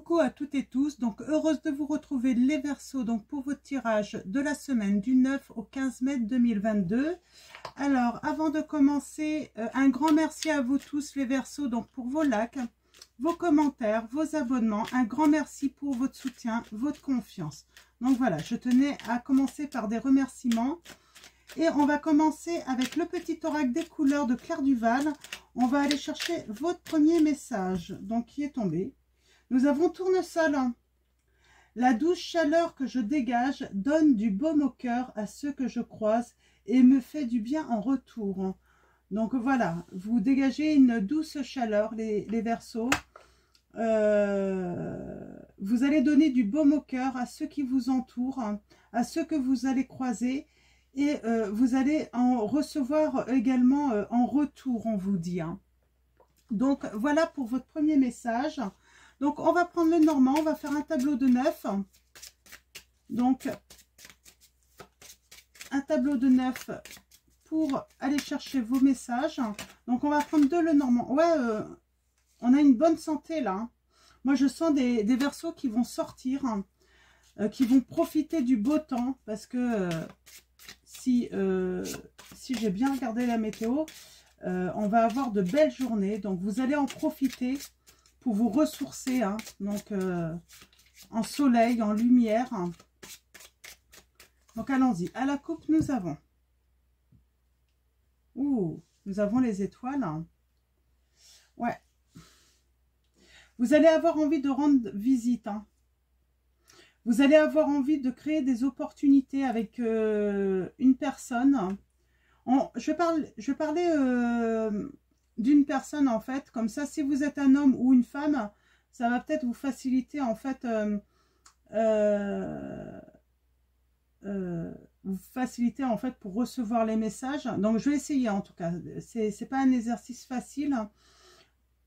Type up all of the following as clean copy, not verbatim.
Coucou à toutes et tous, donc heureuse de vous retrouver les Verseaux donc pour votre tirage de la semaine du 9 au 15 mai 2022. Alors avant de commencer, un grand merci à vous tous les Verseaux donc pour vos likes, vos commentaires, vos abonnements, un grand merci pour votre soutien, votre confiance. Donc voilà, je tenais à commencer par des remerciements. Et on va commencer avec le petit oracle des couleurs de Claire Duval. On va aller chercher votre premier message, donc qui est tombé. Nous avons Tournesol. La douce chaleur que je dégage donne du baume au cœur à ceux que je croise et me fait du bien en retour. Donc voilà, vous dégagez une douce chaleur, les Verseaux. Vous allez donner du baume au cœur à ceux qui vous entourent, à ceux que vous allez croiser. Et vous allez en recevoir également en retour, on vous dit. Donc, voilà pour votre premier message. Donc, on va prendre le normand, on va faire un tableau de 9. Donc, un tableau de 9 pour aller chercher vos messages. Donc, on va prendre le normand. Ouais, on a une bonne santé là. Moi, je sens des Verseaux qui vont sortir, qui vont profiter du beau temps parce que... Si j'ai bien regardé la météo, on va avoir de belles journées. Donc, vous allez en profiter pour vous ressourcer. Hein, donc, en soleil, en lumière. Donc, allons-y. À la coupe, nous avons... Ouh, nous avons les étoiles. Ouais. Vous allez avoir envie de rendre visite. Hein. Vous allez avoir envie de créer des opportunités avec une personne. Je vais parler d'une personne, en fait. Comme ça, si vous êtes un homme ou une femme, ça va peut-être vous faciliter, en fait, pour recevoir les messages. Donc, je vais essayer, en tout cas. C'est pas un exercice facile.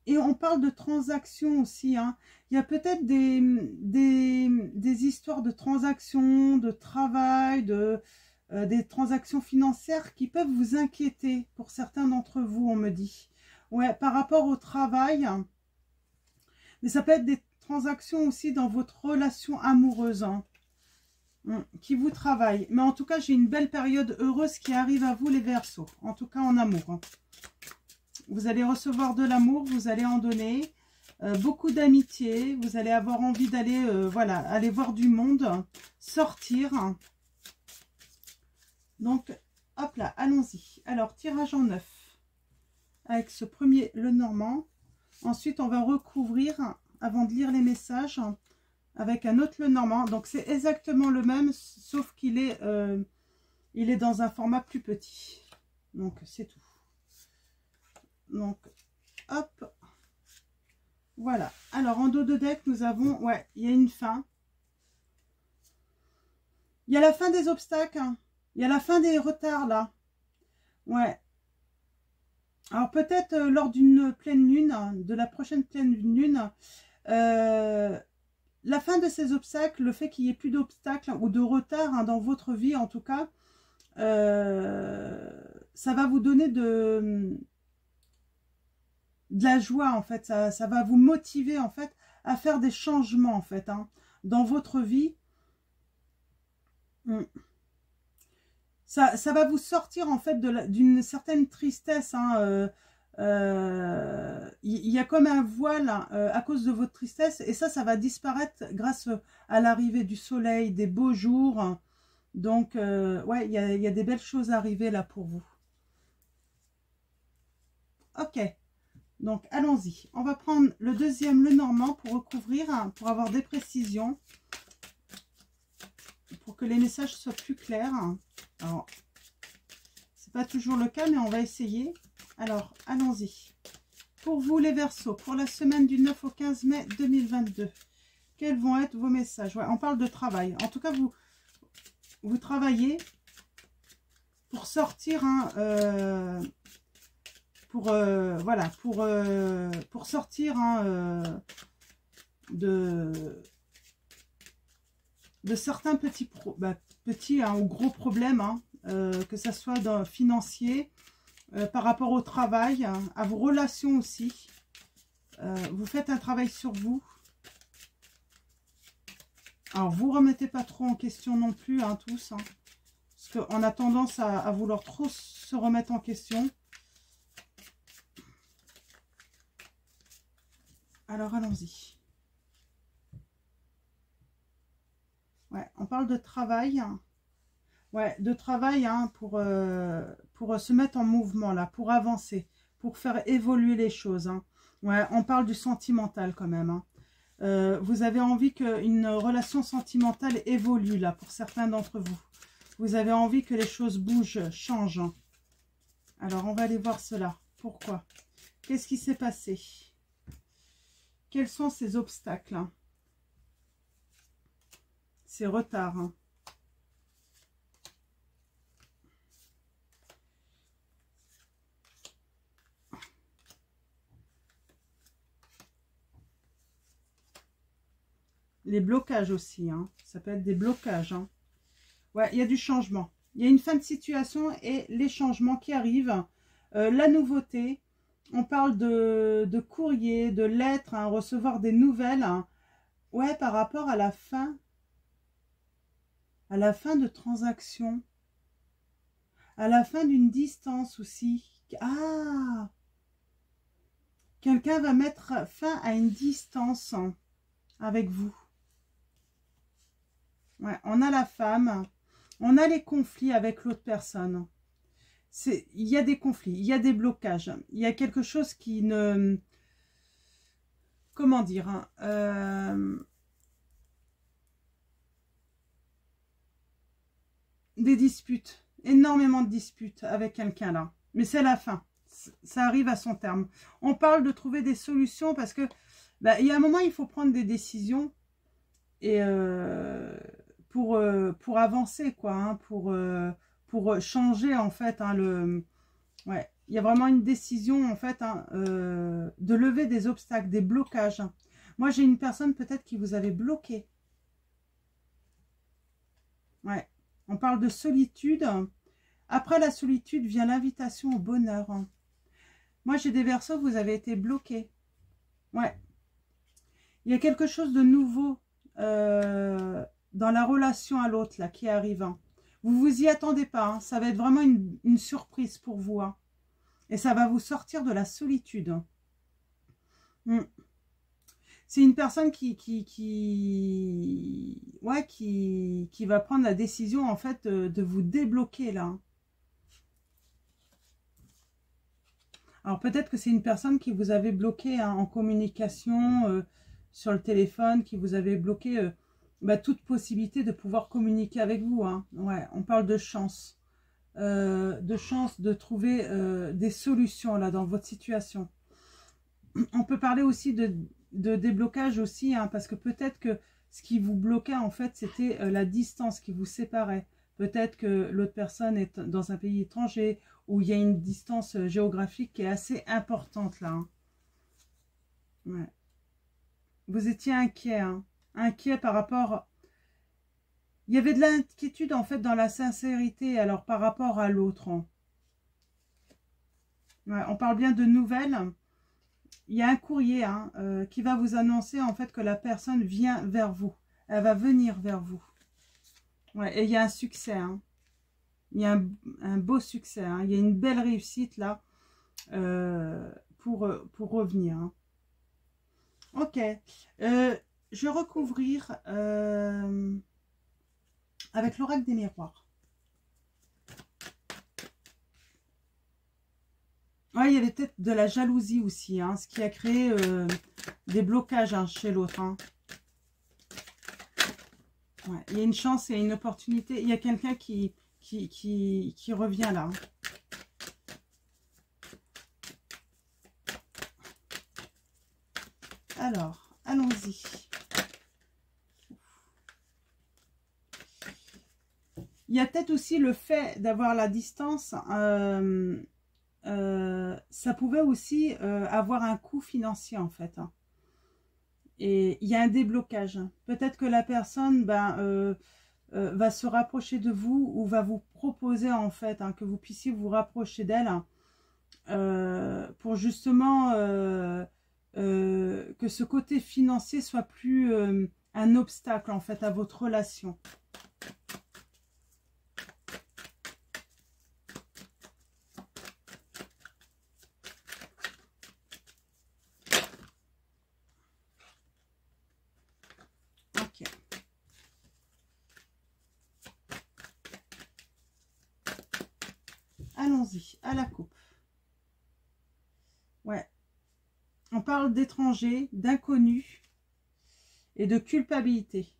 Et on parle de transactions aussi. Hein. Il y a peut-être des histoires de transactions, de travail, des transactions financières qui peuvent vous inquiéter pour certains d'entre vous, on me dit. Ouais, par rapport au travail. Mais ça peut être des transactions aussi dans votre relation amoureuse hein, qui vous travaillent. Mais en tout cas, j'ai une belle période heureuse qui arrive à vous les Verseaux. En tout cas, en amour. Hein. Vous allez recevoir de l'amour, vous allez en donner, beaucoup d'amitié, vous allez avoir envie d'aller voilà, aller voir du monde, sortir. Donc, hop là, allons-y. Alors, tirage en 9 avec ce premier, le normand. Ensuite, on va recouvrir, avant de lire les messages, avec un autre, le normand. Donc, c'est exactement le même, sauf qu'il est, il est dans un format plus petit. Donc, c'est tout. Donc, hop, voilà. Alors, en dos de deck, nous avons, ouais, il y a une fin. Il y a la fin des obstacles. Hein. Il y a la fin des retards, là. Ouais. Alors, peut-être lors d'une pleine lune, de la prochaine pleine lune, la fin de ces obstacles, le fait qu'il n'y ait plus d'obstacles ou de retard hein, dans votre vie, en tout cas, ça va vous donner de la joie en fait, ça va vous motiver en fait à faire des changements en fait hein, dans votre vie. Ça va vous sortir en fait d'une certaine tristesse. Hein, y a comme un voile à cause de votre tristesse et ça va disparaître grâce à l'arrivée du soleil, des beaux jours. Donc ouais, il y a des belles choses à arriver là pour vous. Ok. Donc, allons-y. On va prendre le deuxième, le normand, pour recouvrir, hein, pour avoir des précisions. Pour que les messages soient plus clairs. Alors, c'est pas toujours le cas, mais on va essayer. Alors, allons-y. Pour vous, les Verseaux, pour la semaine du 9 au 15 mai 2022, quels vont être vos messages? Ouais, on parle de travail. En tout cas, vous travaillez pour sortir... Hein, voilà, pour sortir hein, de certains petits hein, ou gros problèmes, hein, que ce soit financier, par rapport au travail, hein, à vos relations aussi. Vous faites un travail sur vous. Alors, vous remettez pas trop en question non plus, hein, tous. Hein, parce qu'on a tendance à vouloir trop se remettre en question. Alors, allons-y. Ouais, on parle de travail. Ouais, de travail hein, pour se mettre en mouvement, là, pour avancer, pour faire évoluer les choses. Hein. Ouais, on parle du sentimental quand même. Hein. Vous avez envie qu'une relation sentimentale évolue, là, pour certains d'entre vous. Vous avez envie que les choses bougent, changent. Alors, on va aller voir cela. Pourquoi? Qu'est-ce qui s'est passé? Quels sont ces obstacles? Hein? Ces retards hein? Les blocages aussi, hein. Ça peut être des blocages. Hein. Ouais, il y a du changement. Il y a une fin de situation et les changements qui arrivent. La nouveauté, on parle de courrier, de lettres, hein, recevoir des nouvelles. Hein. Ouais, par rapport à la fin de transaction. À la fin d'une distance aussi. Ah! Quelqu'un va mettre fin à une distance hein, avec vous. Ouais, on a la femme, on a les conflits avec l'autre personne. Il y a des conflits, il y a des blocages, il y a quelque chose qui ne... Comment dire hein, des disputes, énormément de disputes avec quelqu'un là. Mais c'est la fin, ça arrive à son terme. On parle de trouver des solutions parce que il y a un moment, il faut prendre des décisions et... pour avancer quoi hein, pour changer en fait hein, ouais il y a vraiment une décision en fait hein, de lever des obstacles, des blocages. Moi j'ai une personne peut-être qui vous avait bloqué. Ouais, on parle de solitude. Après la solitude vient l'invitation au bonheur. Moi j'ai des Verseaux, vous avez été bloqués. Ouais, il y a quelque chose de nouveau dans la relation à l'autre là qui arrive. Hein. Vous vous y attendez pas. Hein. Ça va être vraiment une surprise pour vous. Hein. Et ça va vous sortir de la solitude. C'est une personne ouais, qui va prendre la décision en fait de vous débloquer là. Alors peut-être que c'est une personne qui vous avait bloqué hein, en communication sur le téléphone, qui vous avait bloqué toute possibilité de pouvoir communiquer avec vous. Hein. Ouais, on parle de chance. De trouver des solutions là dans votre situation. On peut parler aussi de déblocage aussi, hein, parce que peut-être que ce qui vous bloquait en fait, c'était la distance qui vous séparait. Peut-être que l'autre personne est dans un pays étranger où il y a une distance géographique qui est assez importante là. Hein. Ouais. Vous étiez inquiet, hein, inquiet par rapport... Il y avait de l'inquiétude en fait dans la sincérité, alors par rapport à l'autre. Hein. Ouais, on parle bien de nouvelles. Il y a un courrier hein, qui va vous annoncer en fait que la personne vient vers vous. Elle va venir vers vous. Ouais, et il y a un succès. Hein. Il y a un beau succès. Hein. Il y a une belle réussite là pour revenir. Hein. Ok. Je vais recouvrir avec l'oracle des miroirs. Ouais, il y avait peut-être de la jalousie aussi, hein, ce qui a créé des blocages hein, chez l'autre. Hein. Ouais, il y a une chance, il y a une opportunité. Il y a quelqu'un qui revient là. Hein. Alors, allons-y. Il y a peut-être aussi le fait d'avoir la distance. Ça pouvait aussi avoir un coût financier en fait. Hein. Et il y a un déblocage. Peut-être que la personne va se rapprocher de vous ou va vous proposer en fait hein, que vous puissiez vous rapprocher d'elle pour justement que ce côté financier soit plus un obstacle en fait à votre relation. Ok. Allons-y, à la coupe. Ouais. On parle d'étrangers, d'inconnus et de culpabilité.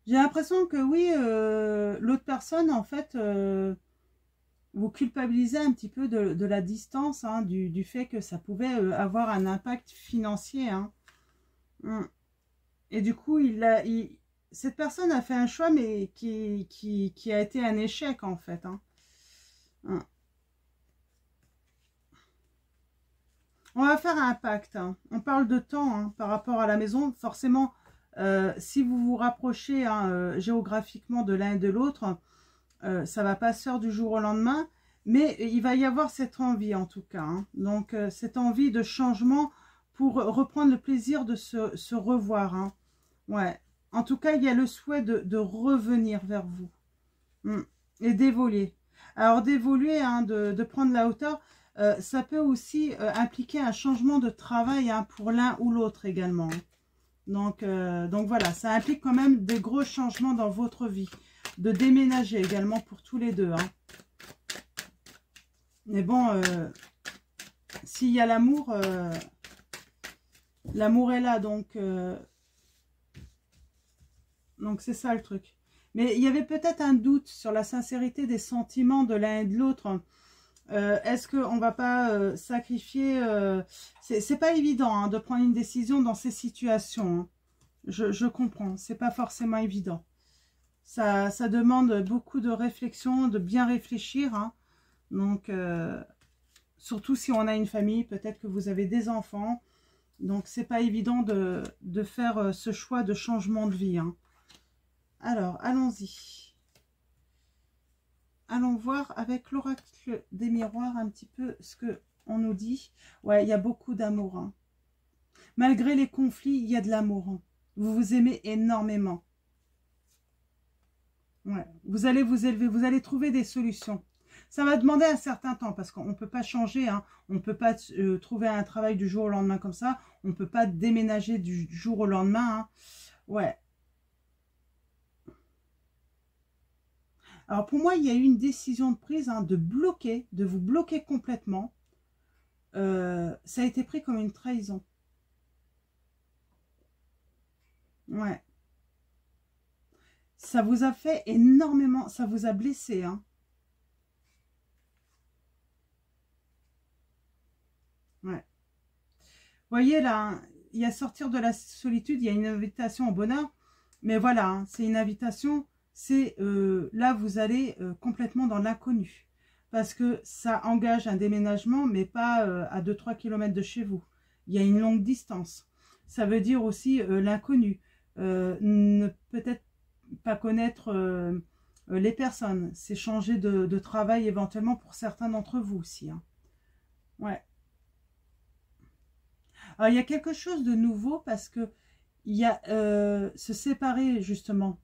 J'ai l'impression que oui, l'autre personne, en fait, vous culpabilisez un petit peu de la distance, hein, du fait que ça pouvait avoir un impact financier. Hein. Et du coup, cette personne a fait un choix, mais qui a été un échec, en fait. Hein. On va faire un pacte. Hein. On parle de temps hein, par rapport à la maison. Forcément, si vous vous rapprochez hein, géographiquement de l'un et de l'autre, ça va pas se faire du jour au lendemain. Mais il va y avoir cette envie en tout cas. Hein. Donc, cette envie de changement pour reprendre le plaisir de se revoir. Hein. Ouais. En tout cas, il y a le souhait de revenir vers vous. Et d'évoluer. Alors, d'évoluer, hein, de prendre la hauteur, ça peut aussi impliquer un changement de travail hein, pour l'un ou l'autre également. Donc voilà, ça implique quand même des gros changements dans votre vie. De déménager également pour tous les deux. Hein. Mais bon, s'il y a l'amour, l'amour est là, donc c'est ça le truc. Mais il y avait peut-être un doute sur la sincérité des sentiments de l'un et de l'autre. Est-ce qu'on ne va pas sacrifier... c'est pas évident hein, de prendre une décision dans ces situations. Hein. Je comprends, c'est pas forcément évident. Ça demande beaucoup de réflexion, de bien réfléchir. Hein. Donc, surtout si on a une famille, peut-être que vous avez des enfants. Donc, c'est pas évident de faire ce choix de changement de vie. Hein. Alors, allons-y. Allons voir avec l'oracle des miroirs un petit peu ce que on nous dit. Ouais, il y a beaucoup d'amour. Hein. Malgré les conflits, il y a de l'amour. Hein. Vous vous aimez énormément. Ouais. Vous allez vous élever, vous allez trouver des solutions. Ça va demander un certain temps parce qu'on ne peut pas changer. Hein. On ne peut pas trouver un travail du jour au lendemain comme ça. On ne peut pas déménager du jour au lendemain. Hein. Ouais. Alors pour moi, il y a eu une décision de prise hein, de bloquer, de vous bloquer complètement. Ça a été pris comme une trahison. Ouais. Ça vous a fait énormément, ça vous a blessé. Hein. Ouais. Vous voyez là, il y a sortir de la solitude, il y a une invitation au bonheur. Mais voilà, hein, c'est une invitation, c'est là vous allez complètement dans l'inconnu. Parce que ça engage un déménagement, mais pas à 2-3 km de chez vous. Il y a une longue distance. Ça veut dire aussi l'inconnu. Ne peut-être pas connaître les personnes. C'est changer de travail éventuellement pour certains d'entre vous aussi. Hein. Ouais. Alors, il y a quelque chose de nouveau parce que il y a se séparer justement.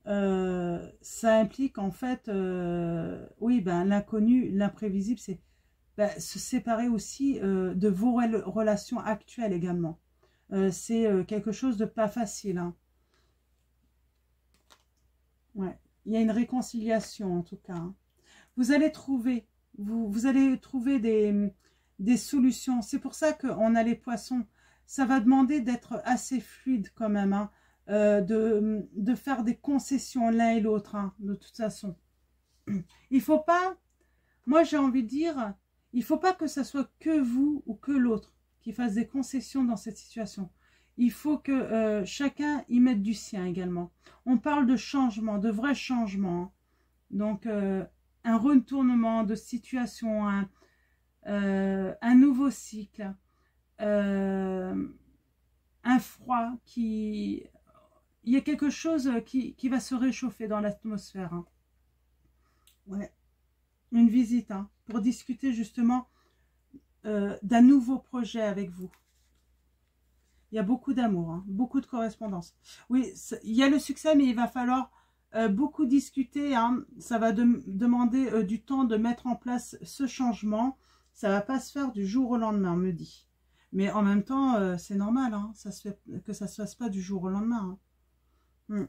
Ça implique en fait, oui, ben, l'inconnu, l'imprévisible, c'est ben, se séparer aussi de vos relations actuelles également. C'est quelque chose de pas facile. Hein. Ouais. Il y a une réconciliation en tout cas. Hein. Vous allez trouver, vous allez trouver des solutions. C'est pour ça qu'on a les poissons. Ça va demander d'être assez fluide quand même. Hein. De faire des concessions l'un et l'autre, hein, de toute façon. Il faut pas, moi j'ai envie de dire, il faut pas que ça soit que vous ou que l'autre qui fasse des concessions dans cette situation. Il faut que chacun y mette du sien également. On parle de changement, de vrais changements. Hein. Donc, un retournement de situation, un nouveau cycle, un froid qui... Il y a quelque chose qui va se réchauffer dans l'atmosphère. Hein. Ouais. Une visite hein, pour discuter justement d'un nouveau projet avec vous. Il y a beaucoup d'amour, hein, beaucoup de correspondance. Oui, il y a le succès, mais il va falloir beaucoup discuter. Hein. Ça va demander du temps de mettre en place ce changement. Ça va pas se faire du jour au lendemain, on me dit. Mais en même temps, c'est normal, hein, que ça se fasse pas du jour au lendemain. Hein.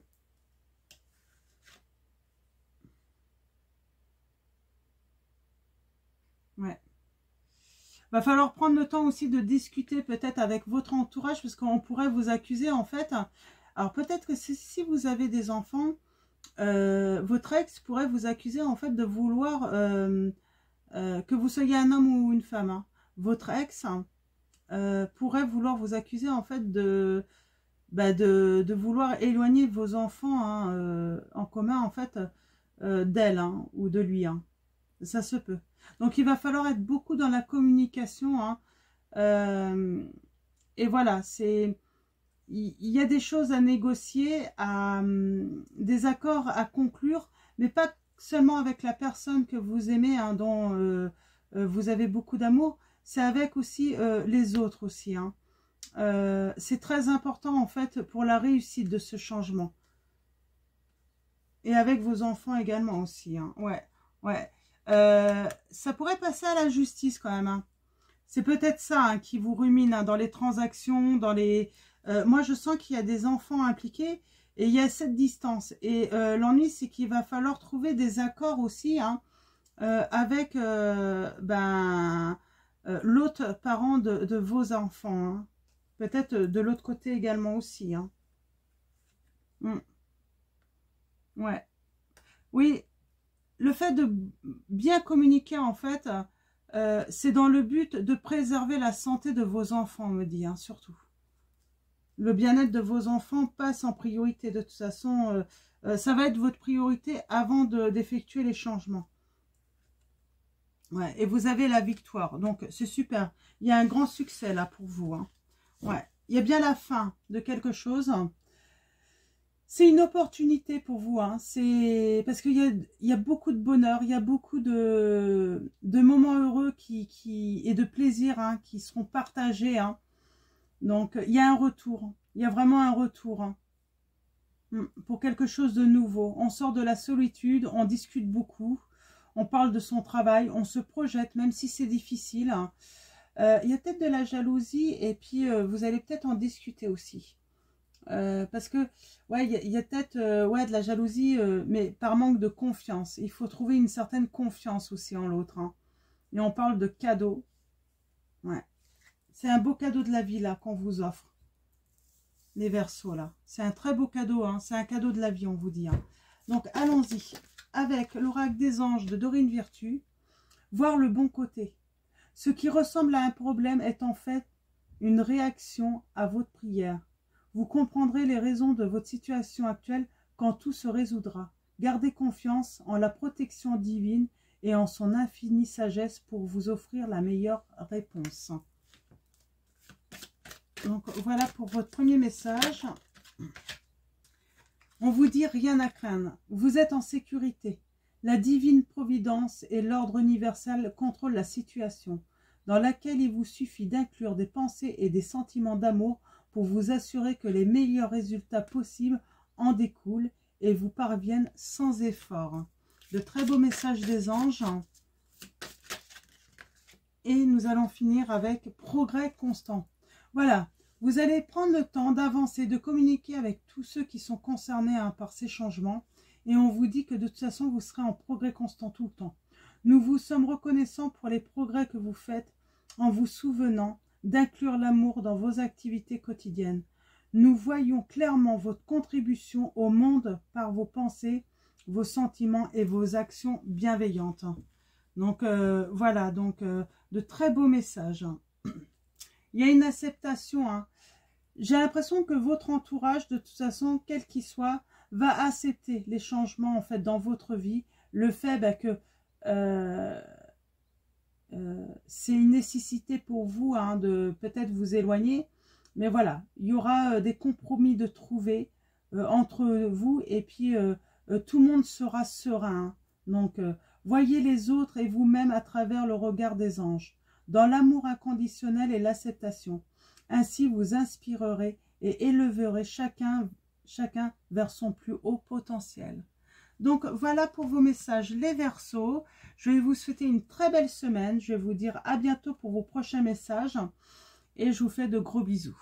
Ouais. Va falloir prendre le temps aussi de discuter peut-être avec votre entourage, parce qu'on pourrait vous accuser en fait. Alors peut-être que si vous avez des enfants, votre ex pourrait vous accuser en fait de vouloir que vous soyez un homme ou une femme. Hein. Votre ex pourrait vouloir vous accuser en fait de vouloir éloigner vos enfants hein, en commun en fait d'elle hein, ou de lui. Hein. Ça se peut. Donc il va falloir être beaucoup dans la communication. Hein. Et voilà, il y a des choses à négocier, des accords à conclure, mais pas seulement avec la personne que vous aimez, hein, dont vous avez beaucoup d'amour, c'est avec aussi les autres aussi. Hein. C'est très important en fait pour la réussite de ce changement. Et avec vos enfants également aussi. Hein. Ouais, ouais. Ça pourrait passer à la justice quand même. Hein. C'est peut-être ça hein, qui vous rumine hein, dans les transactions, dans les... moi, je sens qu'il y a des enfants impliqués et il y a cette distance. Et l'ennui, c'est qu'il va falloir trouver des accords aussi hein, avec l'autre parent de vos enfants. Hein. Peut-être de l'autre côté également aussi. Hein. Ouais. Oui, le fait de bien communiquer, en fait, c'est dans le but de préserver la santé de vos enfants, on me dit, hein, surtout. Le bien-être de vos enfants passe en priorité. De toute façon, ça va être votre priorité avant d'effectuer les changements. Ouais, et vous avez la victoire. Donc, c'est super. Il y a un grand succès, là, pour vous. Hein. Ouais. Il y a bien la fin de quelque chose. C'est une opportunité pour vous, hein. C'est parce qu'il y a beaucoup de bonheur, il y a beaucoup de moments heureux et de plaisir hein, qui seront partagés. Hein. Donc, il y a un retour. Il y a vraiment un retour hein, pour quelque chose de nouveau. On sort de la solitude, on discute beaucoup, on parle de son travail, on se projette, même si c'est difficile. Hein. Il y a peut-être de la jalousie et puis vous allez peut-être en discuter aussi. Parce que ouais il y a peut-être ouais, de la jalousie mais par manque de confiance. Il faut trouver une certaine confiance aussi en l'autre hein. Et on parle de cadeau. Ouais. C'est un beau cadeau de la vie là qu'on vous offre, les Verseaux là. C'est un très beau cadeau hein. C'est un cadeau de la vie on vous dit hein. Donc allons-y avec l'oracle des anges de Dorine Virtue. Voir le bon côté. Ce qui ressemble à un problème est en fait une réaction à votre prière. Vous comprendrez les raisons de votre situation actuelle quand tout se résoudra. Gardez confiance en la protection divine et en son infinie sagesse pour vous offrir la meilleure réponse. Donc voilà pour votre premier message. On vous dit rien à craindre. Vous êtes en sécurité. La divine providence et l'ordre universel contrôlent la situation, dans laquelle il vous suffit d'inclure des pensées et des sentiments d'amour pour vous assurer que les meilleurs résultats possibles en découlent et vous parviennent sans effort. De très beaux messages des anges. Et nous allons finir avec progrès constant. Voilà, vous allez prendre le temps d'avancer, de communiquer avec tous ceux qui sont concernés hein, par ces changements. Et on vous dit que de toute façon, vous serez en progrès constant tout le temps. Nous vous sommes reconnaissants pour les progrès que vous faites en vous souvenant d'inclure l'amour dans vos activités quotidiennes. Nous voyons clairement votre contribution au monde par vos pensées, vos sentiments et vos actions bienveillantes. Donc voilà, donc de très beaux messages. Il y a une acceptation. Hein. J'ai l'impression que votre entourage, de toute façon, quel qu'il soit, va accepter les changements en fait dans votre vie. Le fait que c'est une nécessité pour vous hein, de peut-être vous éloigner. Mais voilà, il y aura des compromis de trouver entre vous et puis tout le monde sera serein. Donc, voyez les autres et vous-même à travers le regard des anges, dans l'amour inconditionnel et l'acceptation. Ainsi, vous inspirerez et élèverez chacun vers son plus haut potentiel. Donc, voilà pour vos messages, les Verseaux. Je vais vous souhaiter une très belle semaine. Je vais vous dire à bientôt pour vos prochains messages. Et je vous fais de gros bisous.